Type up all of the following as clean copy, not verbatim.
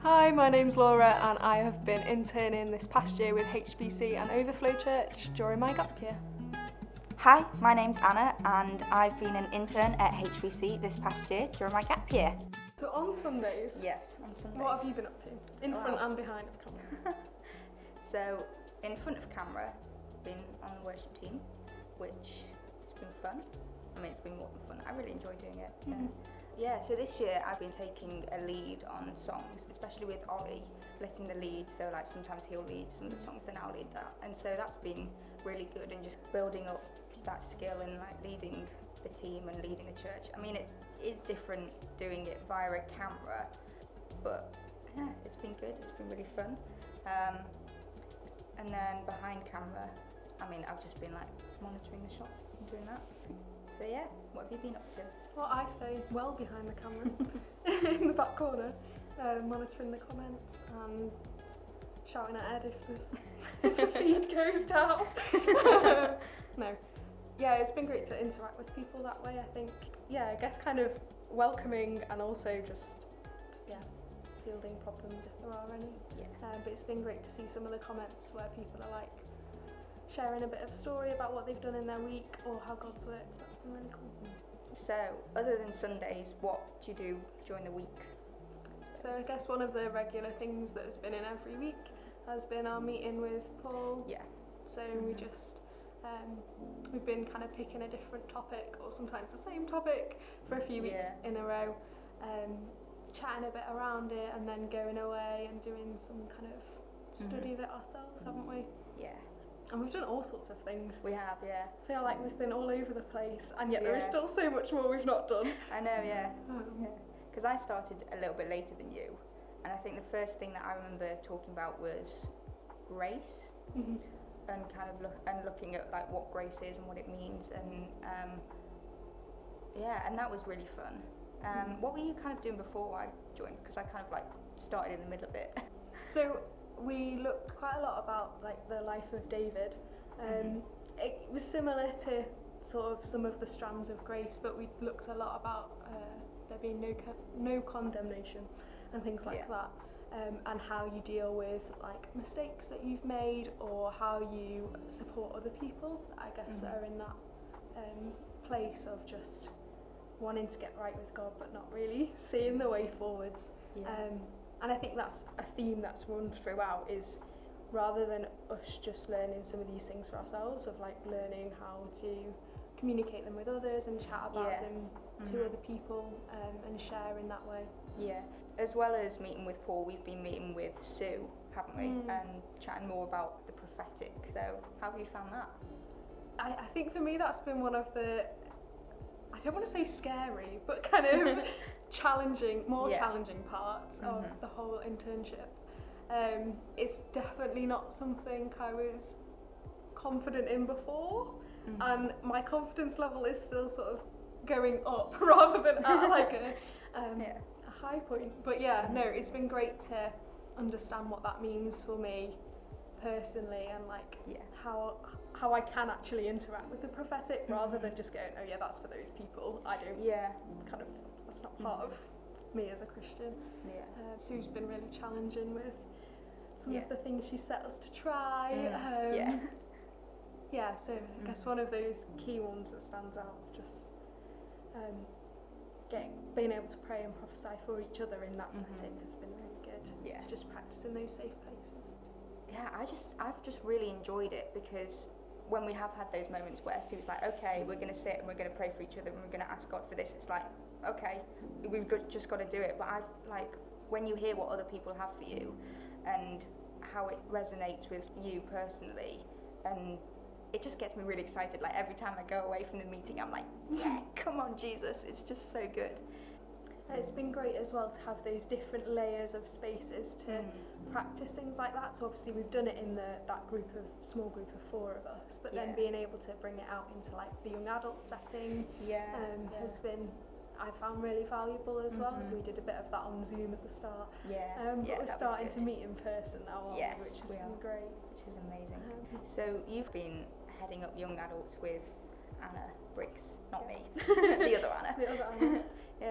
Hi, my name's Laura and I have been interning this past year with HBC and Overflow Church during my gap year. Hi, my name's Anna and I've been an intern at HBC this past year during my gap year. So on Sundays, Yes, on Sundays. what have you been up to? In front and behind of camera? So, in front of camera, been on the worship team, which has been fun. I mean, it's been more than fun. I really enjoy doing it. Yeah, so this year I've been taking a lead on songs, especially with Ollie, letting the lead. So like sometimes he'll lead some of the songs, then I'll lead that. And so that's been really good and just building up that skill and like leading the team and leading the church. I mean, it is different doing it via a camera, but yeah, it's been good. It's been really fun. And then behind camera, I mean, I've just been like monitoring the shots and doing that. So yeah, what have you been up to? Well, I stay well behind the camera, in the back corner, monitoring the comments and shouting at Ed if the feed goes down. No. Yeah, it's been great to interact with people that way, I think. Yeah, I guess kind of welcoming and also just, fielding problems if there are any. Yeah. But it's been great to see some of the comments where people are like sharing a bit of story about what they've done in their week or how God's worked. That's been really cool. So, other than Sundays, what do you do during the week? So I guess one of the regular things that has been in every week has been our meeting with Paul. Yeah. So we just, we've been kind of picking a different topic or sometimes the same topic for a few weeks in a row, chatting a bit around it and then going away and doing some kind of study of it ourselves, haven't we? Yeah. And we've done all sorts of things. We have, yeah. I feel like we've been all over the place and yet there is still so much more we've not done. I know, yeah. Because I started a little bit later than you, and I think the first thing that I remember talking about was grace, and kind of looking at like what grace is and what it means, and and that was really fun. What were you kind of doing before I joined? Because I kind of like started in the middle of it. So we looked quite a lot about like the life of David. It was similar to sort of some of the strands of grace, but we looked a lot about there being no condemnation and things like that, and how you deal with like mistakes that you've made or how you support other people, I guess, that are in that place of just wanting to get right with God but not really seeing the way forwards. And I think that's a theme that's run throughout, is rather than us just learning some of these things for ourselves, of like learning how to communicate them with others and chat about them to other people, and share in that way. Yeah. As well as meeting with Paul, we've been meeting with Sue, haven't we? And chatting more about the prophetic. So how have you found that? I think for me that's been one of the, I don't want to say scary, but kind of challenging parts of the whole internship. It's definitely not something I was confident in before, and my confidence level is still sort of going up rather than at like a high point. But it's been great to understand what that means for me personally, and like how I can actually interact with the prophetic rather than just going, oh yeah, that's for those people. I don't kind of, that's not part of me as a Christian. Sue's been really challenging with some of the things she set us to try. So I guess one of those key ones that stands out, just being able to pray and prophesy for each other in that setting has been really good. It's just practicing those safe places. Yeah, I've just really enjoyed it, because when we have had those moments where Sue's like, okay, we're going to sit and we're going to pray for each other and we're going to ask God for this, it's like, okay, we've just got to do it. But I've like, when you hear what other people have for you and how it resonates with you personally, and it just gets me really excited. Like every time I go away from the meeting, I'm like, yeah, come on, Jesus. It's just so good. It's been great as well to have those different layers of spaces to practice things like that. So obviously we've done it in that small group of 4 of us, but then being able to bring it out into like the young adult setting has been, I found, really valuable as well. So we did a bit of that on Zoom at the start. But we're starting to meet in person now, aren't we? Which has been great. Which is amazing. So you've been heading up young adults with Anna Briggs, not me, the other Anna. The other Anna.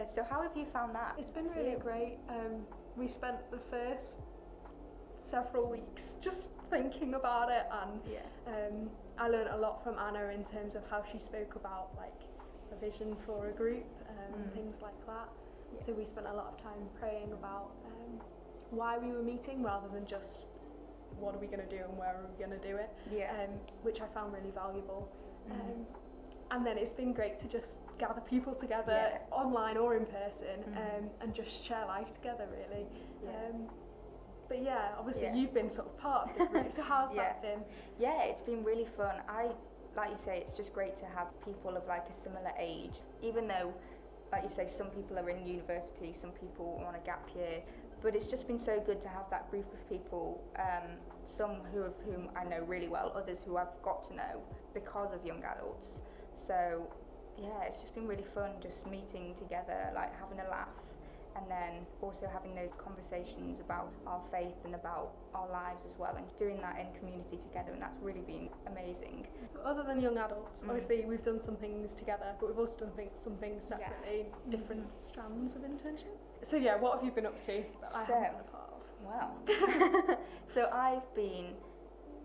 So how have you found that? It's been really great. we spent the first several weeks just thinking about it, and I learned a lot from Anna in terms of how she spoke about like a vision for a group and things like that. Yeah. So we spent a lot of time praying about why we were meeting rather than just what are we going to do and where are we going to do it, which I found really valuable. And then it's been great to just gather people together online or in person and just share life together really. But yeah, obviously you've been sort of part of this group, so how's that been? Yeah, it's been really fun. Like you say, it's just great to have people of like a similar age, even though, like you say, some people are in university, some people are on a gap year, but it's just been so good to have that group of people, some of whom I know really well, others who I've got to know because of young adults. So yeah, it's just been really fun just meeting together, like having a laugh, and then also having those conversations about our faith and about our lives as well, and doing that in community together, and that's really been amazing. So other than young adults, obviously we've done some things together, but we've also done some things separately, different strands of internship. So yeah, what have you been up to that I haven't been a part of? Wow. So I've been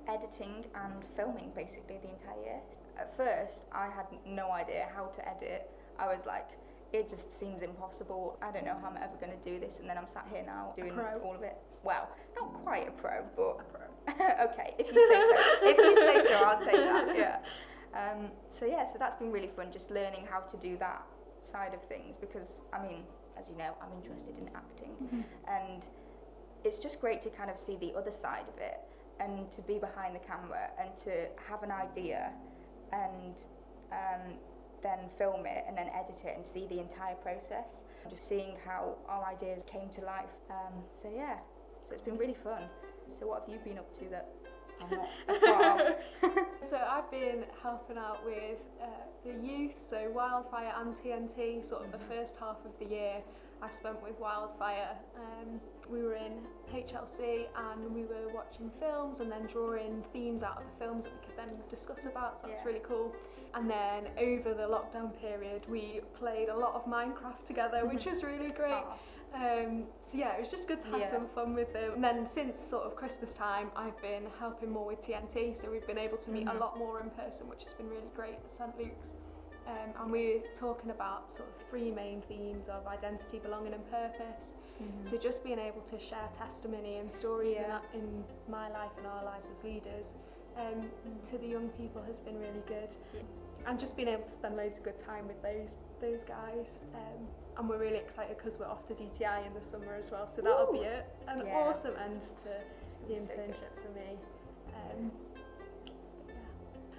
editing and filming basically the entire year. At first, I had no idea how to edit. I was like, it just seems impossible. I don't know how I'm ever going to do this. And then I'm sat here now doing all of it. Well, not quite a pro, but a pro. Okay, if you say so. If you say so, I'll take that. Yeah. So that's been really fun, just learning how to do that side of things, because I mean, as you know, I'm interested in acting, and it's just great to kind of see the other side of it, and to be behind the camera and to have an idea and then film it and then edit it and see the entire process, just seeing how our ideas came to life. So it's been really fun. So what have you been up to that I'm not a part of? So I've been helping out with the youth, so Wildfire and TNT, sort of the first half of the year I spent with Wildfire. We were in HLC and we were watching films and then drawing themes out of the films that we could then discuss about, so that's really cool. And then over the lockdown period we played a lot of Minecraft together, which was really great. So yeah, it was just good to have some fun with them. And then since sort of Christmas time I've been helping more with TNT, so we've been able to meet a lot more in person, which has been really great at St Luke's. And we're talking about sort of three main themes of identity, belonging and purpose. So just being able to share testimony and stories in my life and our lives as leaders to the young people has been really good. And just being able to spend loads of good time with those guys. And we're really excited because we're off to DTI in the summer as well, so that'll be an awesome end to the internship for me.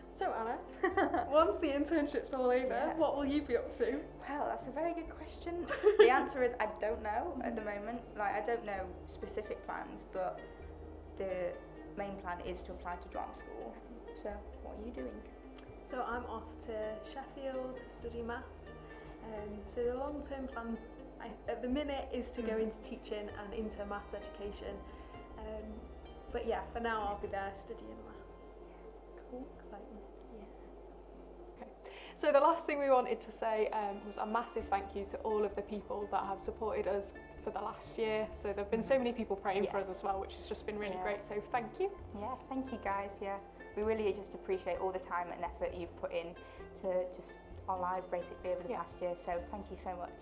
So Anna, once the internship's all over, what will you be up to? Well, that's a very good question. The answer is I don't know at the moment. Like, I don't know specific plans, but the main plan is to apply to drama school. So what are you doing? So I'm off to Sheffield to study maths. So the long-term plan at the minute is to go into teaching and into maths education. But yeah, for now I'll be there studying maths. Cool, exciting. So the last thing we wanted to say was a massive thank you to all of the people that have supported us for the last year. So there have been so many people praying for us as well, which has just been really great. So thank you. Yeah, thank you guys. Yeah, we really just appreciate all the time and effort you've put in to just our lives basically over the past year. So thank you so much.